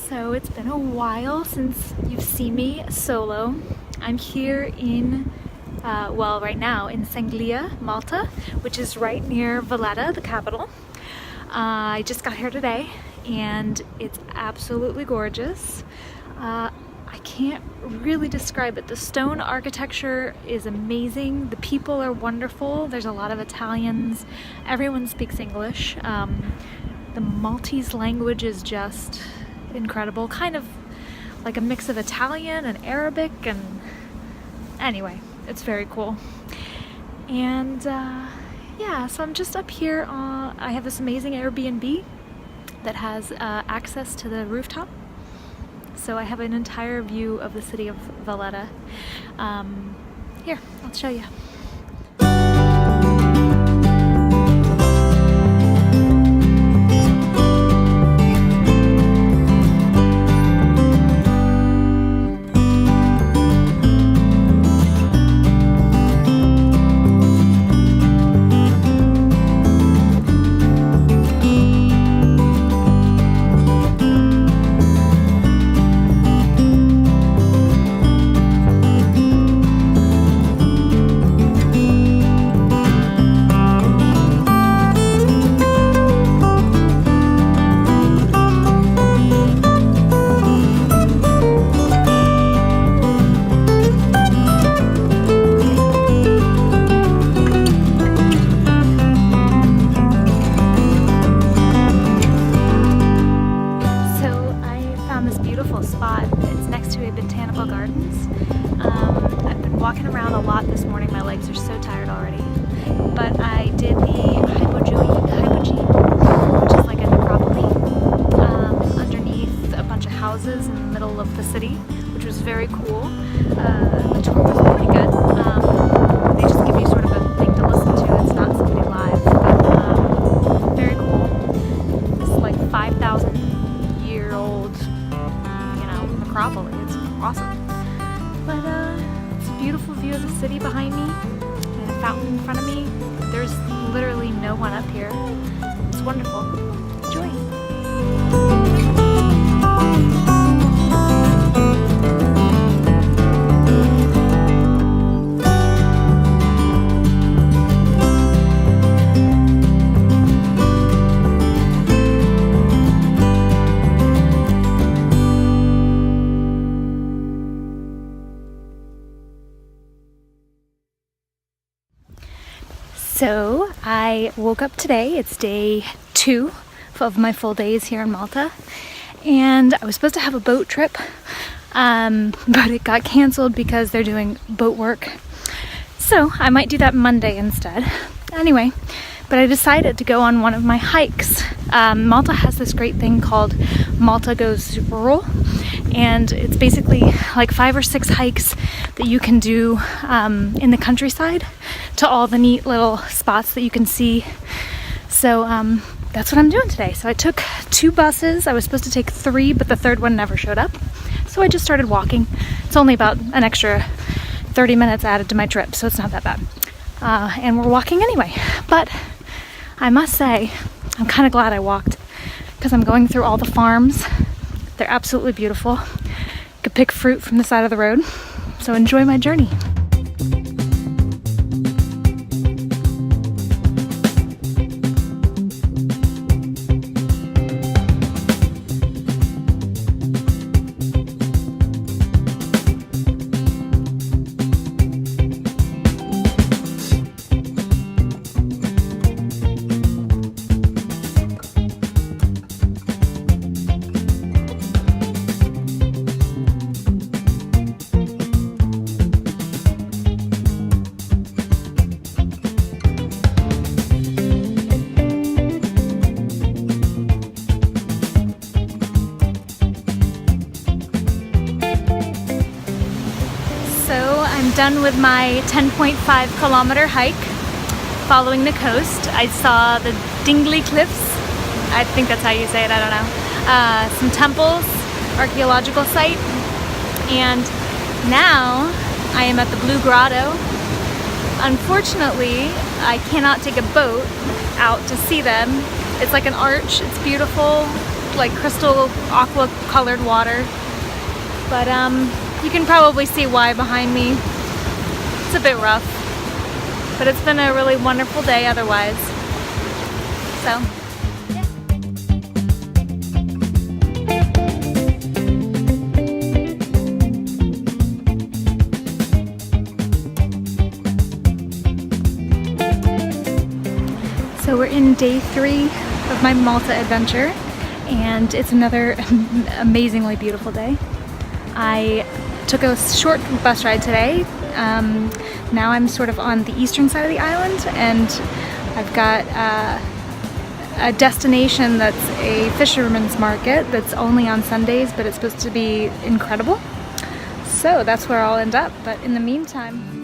So it's been a while since you've seen me solo. I'm here in, well, right now in Sanglia, Malta, which is right near Valletta, the capital. I just got here today and it's absolutely gorgeous. I can't really describe it. The stone architecture is amazing. The people are wonderful. There's a lot of Italians. Everyone speaks English. The Maltese language is just incredible. Kind of like a mix of Italian and Arabic, and anyway, it's very cool. And yeah, so I'm just up here. I have this amazing Airbnb that has access to the rooftop. So I have an entire view of the city of Valletta. Here, I'll show you. I've been walking around a lot this morning. My legs are so tired already. But I did the hypogeum, which is like a necropoli underneath a bunch of houses in the middle of the city, which was very cool. The tour was pretty good. They just give you sort of a thing to listen to. It's not somebody live, but very cool. It's like 5,000-year-old, necropoli. It's awesome. But it's a beautiful view of the city behind me and a fountain in front of me. There's literally no one up here. It's wonderful. Enjoy. So I woke up today. It's day 2 of my full days here in Malta, and I was supposed to have a boat trip, but it got canceled because they're doing boat work. So I might do that Monday instead. Anyway, but I decided to go on one of my hikes. Malta has this great thing called Malta Goes Rural, and it's basically like 5 or 6 hikes that you can do in the countryside to all the neat little spots that you can see. So that's what I'm doing today. So I took 2 buses. I was supposed to take 3, but the third one never showed up. So I just started walking. It's only about an extra 30 minutes added to my trip, so it's not that bad. And we're walking anyway. But I must say, I'm kind of glad I walked because I'm going through all the farms. They're absolutely beautiful. You could pick fruit from the side of the road. So enjoy my journey. I'm done with my 10.5 kilometer hike following the coast. I saw the Dingley Cliffs. I think that's how you say it, I don't know. Some temples, archeological site, and now I am at the Blue Grotto. Unfortunately, I cannot take a boat out to see them. It's like an arch, it's beautiful. like crystal aqua colored water. But you can probably see why behind me. It's a bit rough, but it's been a really wonderful day otherwise. So. So we're in day 3 of my Malta adventure, and it's another amazingly beautiful day. I took a short bus ride today. Now I'm sort of on the eastern side of the island, and I've got a destination that's a fisherman's market that's only on Sundays, but it's supposed to be incredible. So that's where I'll end up, but in the meantime...